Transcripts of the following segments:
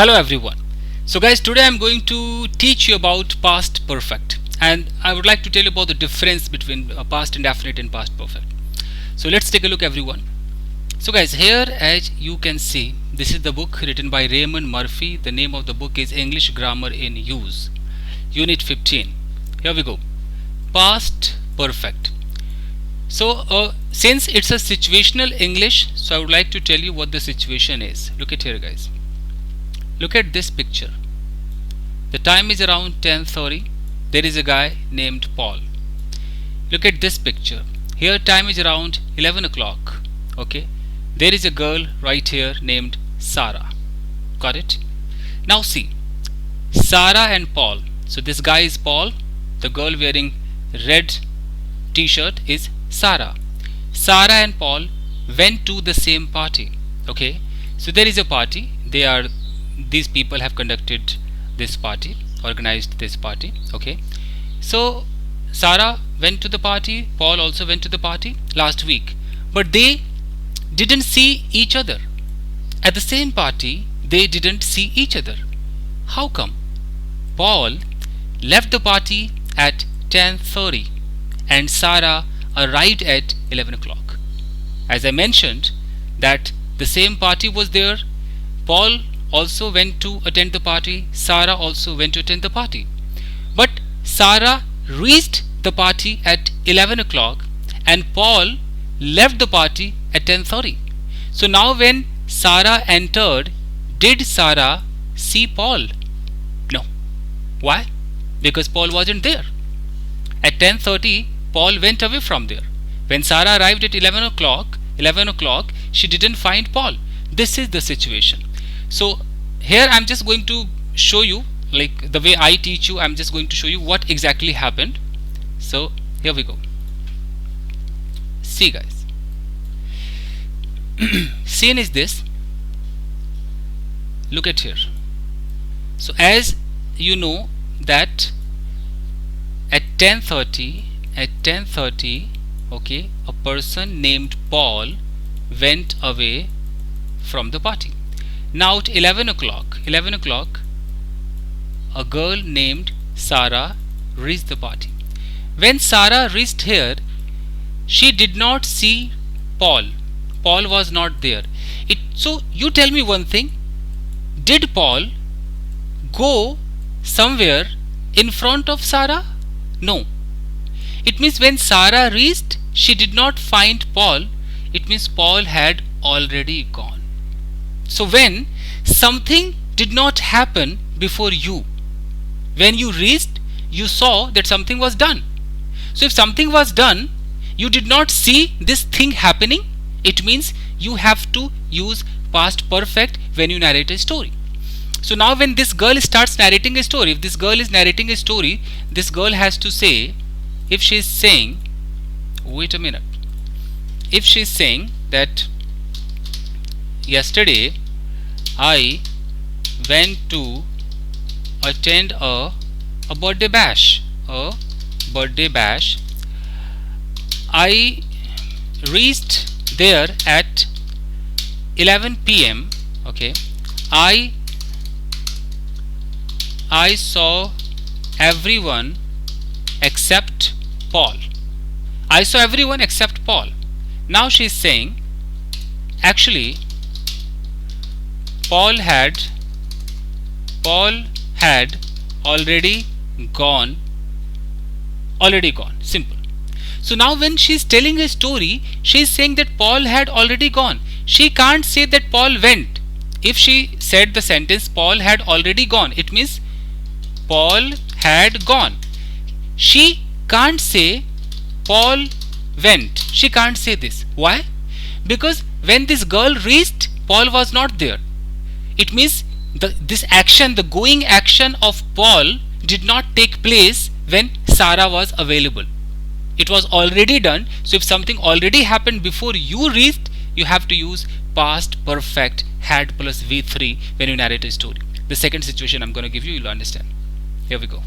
Hello everyone. So guys, today I'm going to teach you about past perfect, and I would like to tell you about the difference between past indefinite and past perfect. So let's take a look everyone. So guys, here as you can see, this is the book written by Raymond Murphy. The name of the book is English Grammar in Use, Unit 15. Here we go. Past perfect. So since it's a situational English, so I would like to tell you what the situation is. Look at here guys. Look at this picture. The time is around 10:30. There is a guy named Paul. Look at this picture. Here time is around 11 o'clock. Okay. There is a girl right here named Sarah. Got it? Now see. Sarah and Paul. So this guy is Paul. The girl wearing red t-shirt is Sarah. Sarah and Paul went to the same party. Okay. So there is a party. These people have conducted this party, organized this party. Okay, so Sarah went to the party, Paul also went to the party last week, but they didn't see each other at the same party. They didn't see each other. How come? Paul left the party at 10:30 and Sarah arrived at 11 o'clock. As I mentioned that the same party was there. Paul also went to attend the party. Sarah also went to attend the party. But Sarah reached the party at 11 o'clock and Paul left the party at 10:30. So now when Sarah entered, did Sarah see Paul? No. Why? Because Paul wasn't there. At 10:30, Paul went away from there. When Sarah arrived at 11 o'clock, she didn't find Paul. This is the situation. So here I'm just going to show you, like the way I teach you, I'm just going to show you what exactly happened. So here we go. See guys. Scene is this. Look at here. So as you know that at 10:30, okay, a person named Paul went away from the party. Now at 11 o'clock, a girl named Sarah reached the party. When Sarah reached here, she did not see Paul. Paul was not there. So you tell me one thing. Did Paul go somewhere in front of Sarah? No. It means when Sarah reached, she did not find Paul. It means Paul had already gone. So when something did not happen before you, when you reached, you saw that something was done. So if something was done, you did not see this thing happening, it means you have to use past perfect when you narrate a story. So now when this girl starts narrating a story, if this girl is narrating a story, this girl has to say, if she is saying, wait a minute, if she is saying that yesterday I went to attend a birthday bash. I reached there at 11 p.m. Okay, I saw everyone except Paul. I saw everyone except Paul. Now she is saying, actually Paul had already gone. Simple. So now when she is telling a story, she is saying that Paul had already gone. She can't say that Paul went. If she said the sentence Paul had already gone, it means Paul had gone. She can't say Paul went. She can't say this. Why? Because when this girl reached, Paul was not there. It means this action, the going action of Paul did not take place when Sarah was available. It was already done. So if something already happened before you reached, you have to use past perfect had plus V3 when you narrate a story. The second situation I'm going to give you, you'll understand. Here we go.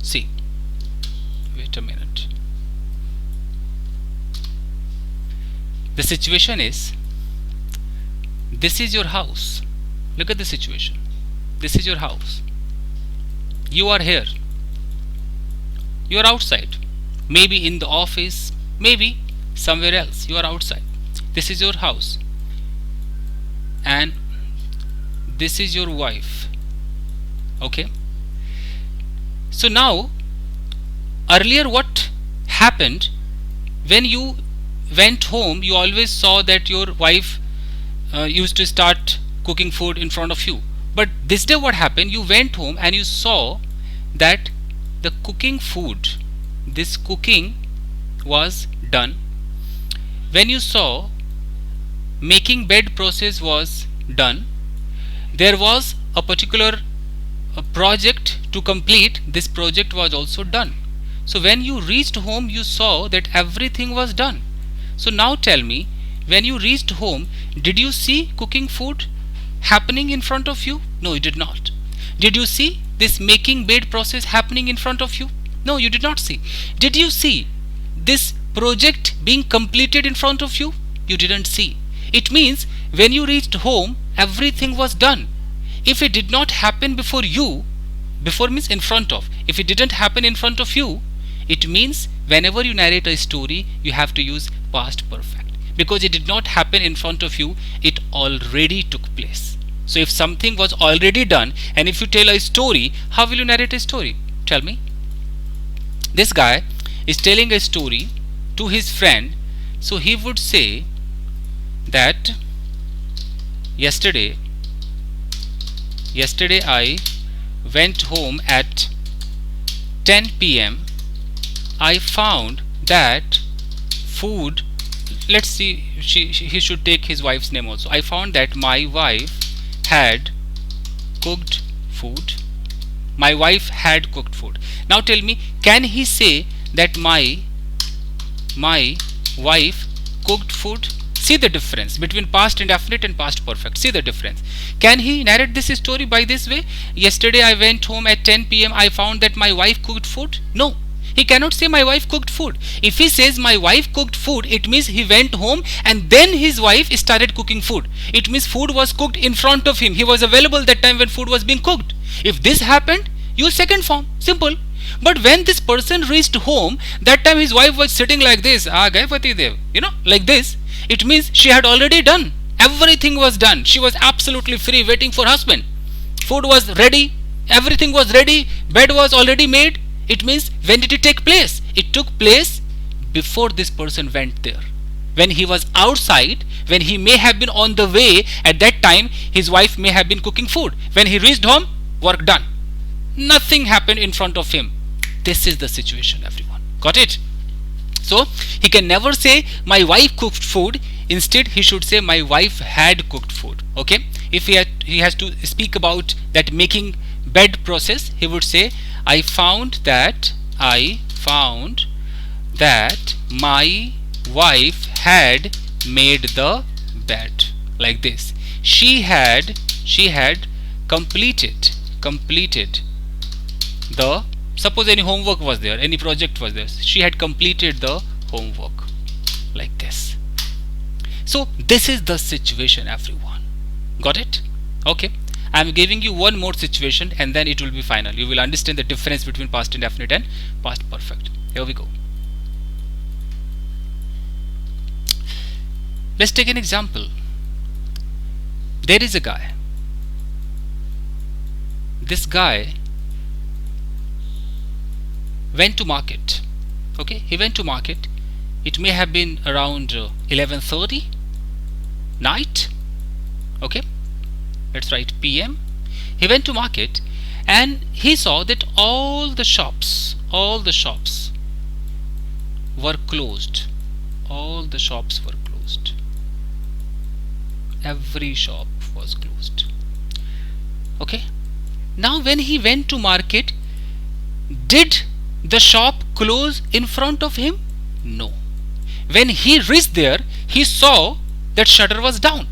See. Wait a minute. The situation is this is your house. Look at the situation. This is your house. You are here. You are outside. Maybe in the office, maybe somewhere else. You are outside. This is your house. And this is your wife. Okay. So now, earlier what happened, when you went home, you always saw that your wife used to start cooking food in front of you. But this day what happened, you went home and you saw that the cooking food, this cooking was done. When you saw making bed process was done, there was a particular project to complete. This project was also done. So when you reached home, you saw that everything was done. So now tell me, when you reached home, did you see cooking food happening in front of you? No, you did not. Did you see this making bed process happening in front of you? No, you did not see. Did you see this project being completed in front of you? You didn't see. It means when you reached home, everything was done. If it did not happen before you, before means in front of, if it didn't happen in front of you, it means whenever you narrate a story, you have to use past perfect, because it did not happen in front of you, it already took place. So if something was already done, and if you tell a story, how will you narrate a story? Tell me. This guy is telling a story to his friend, so he would say that yesterday I went home at 10 p.m. I found that food, let's see, he should take his wife's name also. I found that my wife had cooked food. My wife had cooked food. Now tell me, can he say that my wife cooked food? See the difference between past indefinite and past perfect. See the difference. Can he narrate this story by this way? Yesterday I went home at 10 p.m. I found that my wife cooked food. No. He cannot say my wife cooked food. If he says my wife cooked food, it means he went home and then his wife started cooking food. It means food was cooked in front of him. He was available that time when food was being cooked. If this happened, use second form. Simple. But when this person reached home, that time his wife was sitting like this. Like this. It means she had already done. Everything was done. She was absolutely free, waiting for husband. Food was ready. Everything was ready. Bed was already made. It means when did it take place? It took place before this person went there. When he was outside, when he may have been on the way, at that time his wife may have been cooking food. When he reached home, work done. Nothing happened in front of him. This is the situation, everyone. Got it? So he can never say my wife cooked food. Instead he should say my wife had cooked food. Okay? If he has to speak about that making bed process, he would say I found that my wife had made the bed. Like this. She had completed the, suppose any homework was there, any project was there, she had completed the homework. Like this. So this is the situation, everyone. Got it? Okay. I am giving you one more situation and then it will be final. You will understand the difference between past indefinite and past perfect. Here we go. Let's take an example. There is a guy. This guy went to market. Okay, he went to market. It may have been around 11:30 night. Okay, let's write PM. He went to market and he saw that all the shops were closed. All the shops were closed. Every shop was closed. Okay, now when he went to market, did the shop close in front of him? No. When he reached there, he saw that shutter was down.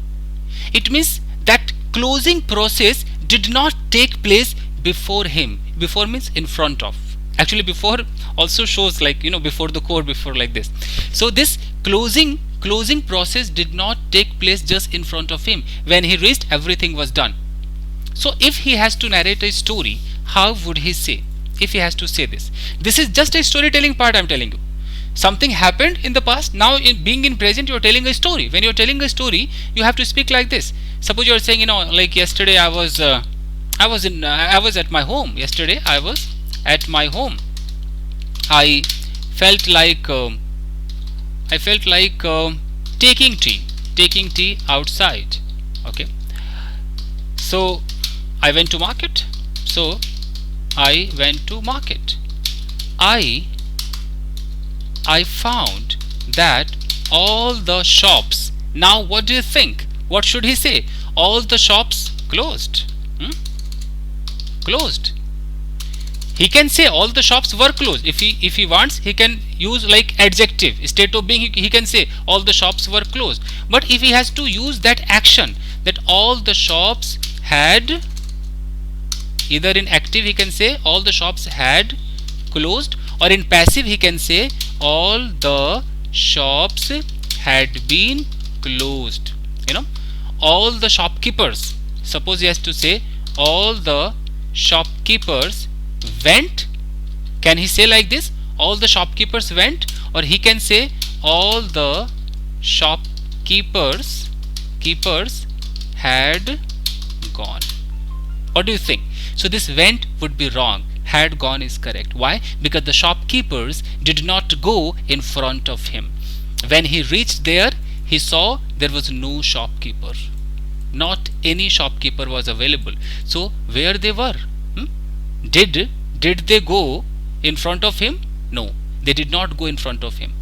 It means that closing process did not take place before him. Before means in front of. Actually before also shows like, before the core, before like this. So this closing closing process did not take place just in front of him. When he reached, everything was done. So if he has to narrate a story, how would he say? If he has to say this is just a storytelling part. I'm telling you, something happened in the past. Now, being in present, you're telling a story. When you're telling a story, you have to speak like this. Suppose you're saying, like yesterday I was at my home. Yesterday I was at my home. I felt like taking tea outside. Okay. So I went to market. I found that all the shops. Now what do you think? What should he say? All the shops closed. Closed. He can say all the shops were closed. If he wants, he can use like adjective. Instead of being, he can say all the shops were closed. But if he has to use that action, that all the shops had, either in active he can say all the shops had closed, or in passive he can say all the shops had been closed. All the shopkeepers. Suppose he has to say all the shopkeepers went. Can he say like this? All the shopkeepers went, or he can say all the shopkeepers had gone. What do you think? So this went would be wrong. Had gone is correct. Why? Because the shopkeepers did not go in front of him. When he reached there, he saw there was no shopkeeper. Not any shopkeeper was available. So where they were? Did they go in front of him? No, they did not go in front of him.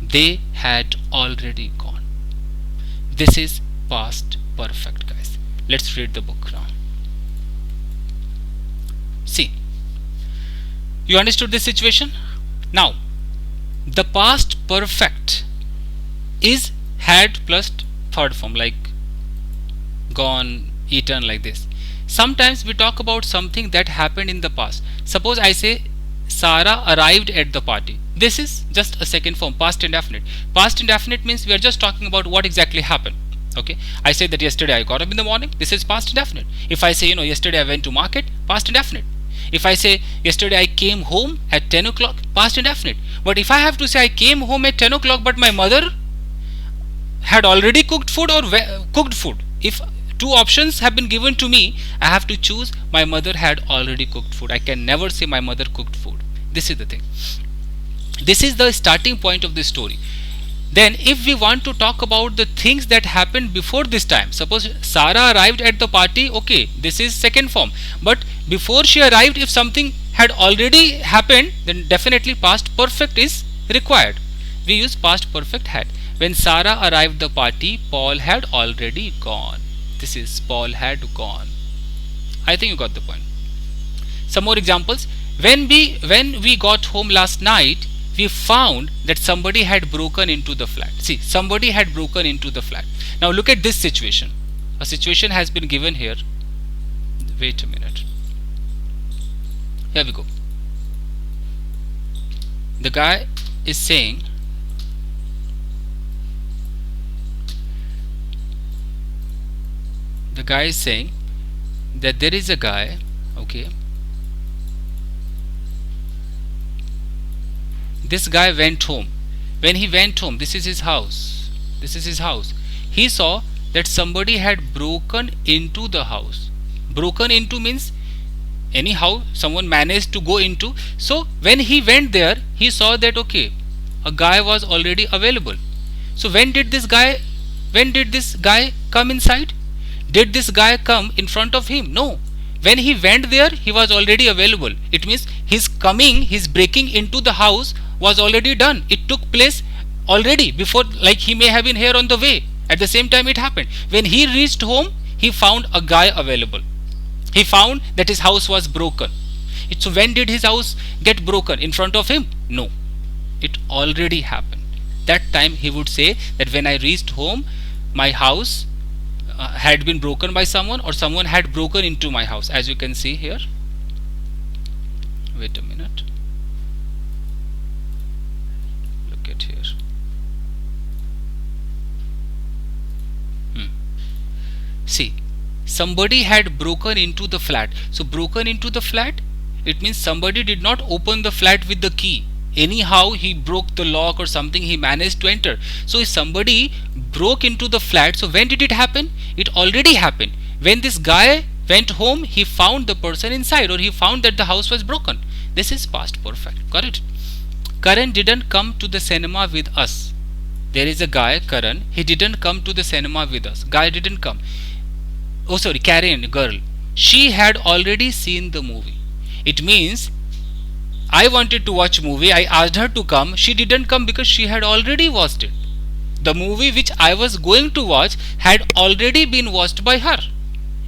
They had already gone. This is past perfect, guys. Let's read the book now. See, you understood this situation? Now, the past perfect is had plus third form, like gone, eaten, like this. Sometimes we talk about something that happened in the past. Suppose I say Sarah arrived at the party. This is just a second form, past indefinite. Past indefinite means we are just talking about what exactly happened. Okay, I say that yesterday I got up in the morning. This is past indefinite. If I say yesterday I went to market, past indefinite. If I say yesterday I came home at 10 o'clock, past indefinite. But if I have to say I came home at 10 o'clock but my mother had already cooked food or cooked food, if two options have been given to me, I have to choose my mother had already cooked food. I can never say my mother cooked food. This is the thing. This is the starting point of this story. Then if we want to talk about the things that happened before this time, suppose Sarah arrived at the party, okay, this is second form. But before she arrived, if something had already happened, then definitely past perfect is required. We use past perfect had. When Sarah arrived the party, Paul had already gone. This is Paul had gone. I think you got the point. Some more examples. When we got home last night, we found that somebody had broken into the flat. See, somebody had broken into the flat. Now look at this situation. A situation has been given here. Wait a minute. Here we go. The guy is saying that there is a guy, okay, this guy went home. When he went home, this is his house, he saw that somebody had broken into the house. Broken into means anyhow someone managed to go into. So when he went there, he saw that okay, a guy was already available. So when did this guy come inside? Did this guy come in front of him? No. When he went there, he was already available. It means his breaking into the house was already done. It took place already before, like he may have been here on the way. At the same time it happened. When he reached home, he found a guy available. He found that his house was broken. So when did his house get broken? In front of him? No. It already happened. That time he would say that when I reached home, my house had been broken by someone, or someone had broken into my house, as you can see here. Wait a minute. Look at here. See, somebody had broken into the flat. So broken into the flat, it means somebody did not open the flat with the key. Anyhow he broke the lock or something, he managed to enter. So if somebody broke into the flat, so when did it happen? It already happened. When this guy went home, he found the person inside, or he found that the house was broken. This is past perfect. Got it? Karan didn't come to the cinema with us. There is a guy, Karan, he didn't come to the cinema with us. Guy didn't come. Oh sorry, Karen, girl, she had already seen the movie. It means I wanted to watch movie, I asked her to come, she didn't come because she had already watched it. The movie which I was going to watch had already been watched by her.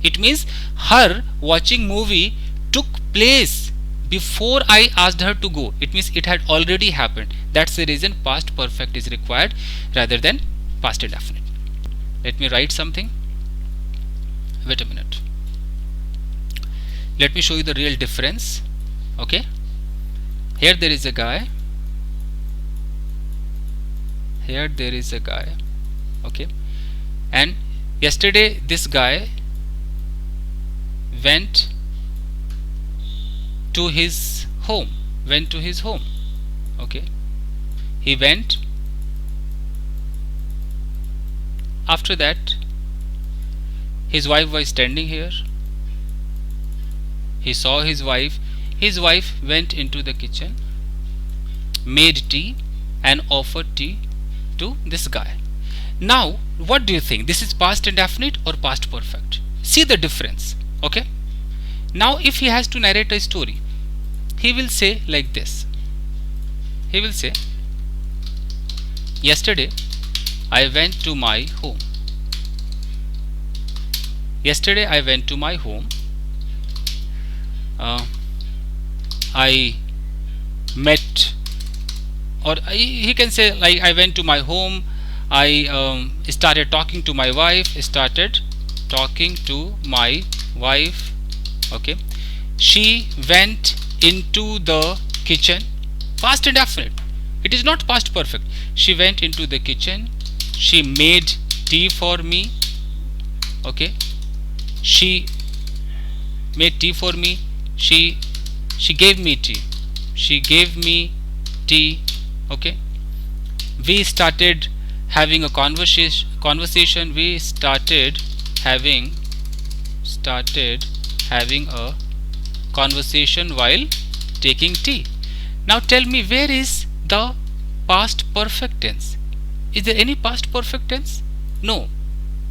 It means her watching movie took place before I asked her to go. It means it had already happened. That's the reason past perfect is required rather than past indefinite. Let me write something. Wait a minute. Let me show you the real difference. Okay. Here there is a guy. Here there is a guy. Okay. And yesterday this guy went to his home. Okay. He went. After that, his wife was standing here. He saw his wife. His wife went into the kitchen, made tea and offered tea to this guy. Now, what do you think? This is past indefinite or past perfect? See the difference. Okay. Now, if he has to narrate a story, he will say like this. He will say, yesterday I went to my home. Yesterday I went to my home. I met, or he can say like, I went to my home, I started talking to my wife, okay. She went into the kitchen. Past indefinite. It is not past perfect. She went into the kitchen, she made tea for me. Okay. She made tea for me. She gave me tea. She gave me tea. Okay. We started having a conversation. We started having a conversation while taking tea. Now tell me, where is the past perfect tense? Is there any past perfect tense? No.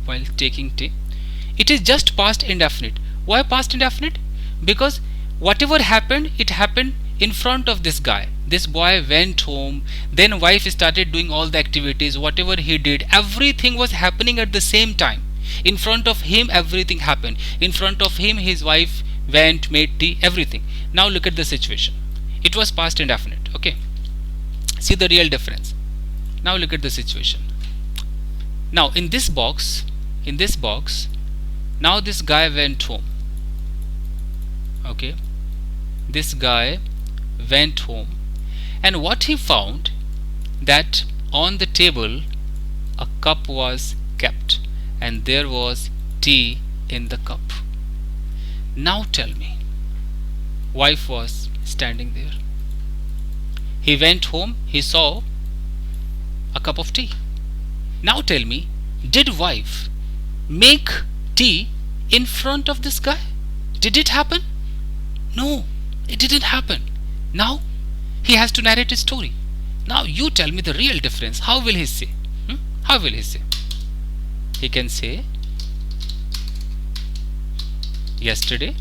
While taking tea. It is just past indefinite. Why past indefinite? Because whatever happened, it happened in front of this guy. This boy went home, then wife started doing all the activities. Whatever he did, everything was happening at the same time. In front of him, everything happened. In front of him, his wife went, made tea, everything. Now look at the situation. It was past indefinite. Okay. See the real difference. Now look at the situation. Now in this box, now this guy went home. Okay. This guy went home, and what he found, that on the table a cup was kept and there was tea in the cup. Now tell me, wife was standing there. He went home, he saw a cup of tea. Now tell me, did wife make tea in front of this guy? Did it happen? No, it didn't happen. Now he has to narrate a story. Now you tell me the real difference. How will he say? How will he say? He can say, yesterday,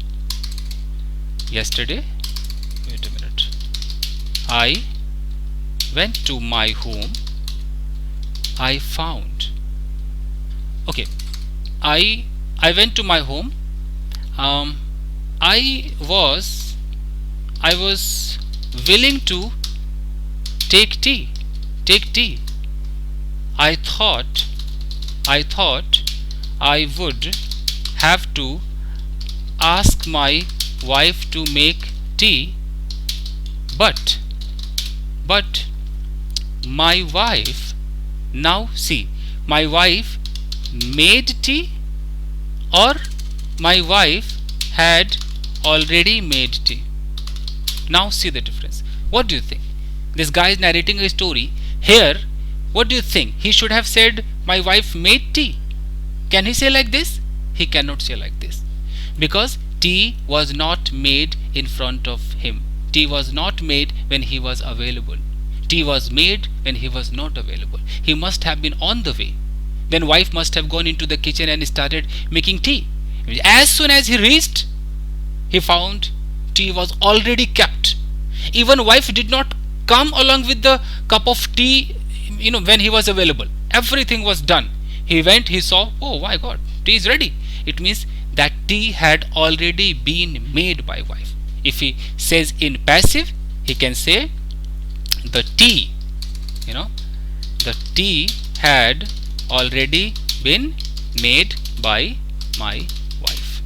wait a minute, I went to my home, I found, okay, I went to my home, I was willing to take tea. I thought I would have to ask my wife to make tea, but my wife, now see, my wife made tea or my wife had already made tea. Now see the difference. What do you think? This guy is narrating a story. Here, what do you think? He should have said, my wife made tea. Can he say like this? He cannot say like this. Because tea was not made in front of him. Tea was not made when he was available. Tea was made when he was not available. He must have been on the way. Then wife must have gone into the kitchen and started making tea. As soon as he reached, he found tea was already kept. Even wife did not come along with the cup of tea, when he was available. Everything was done. He went, he saw, oh my God, tea is ready. It means that tea had already been made by wife. If he says in passive, he can say the tea, the tea had already been made by my wife.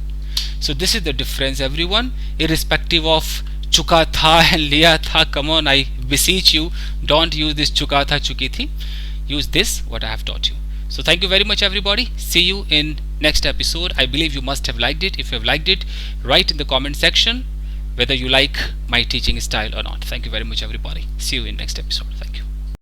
So this is the difference, everyone. Irrespective of chuka tha and liya tha, come on, I beseech you, don't use this chuka tha chuki thi. Use this what I have taught you. So thank you very much, everybody. See you in next episode. I believe you must have liked it. If you have liked it, write in the comment section whether you like my teaching style or not. Thank you very much, everybody. See you in next episode. Thank you.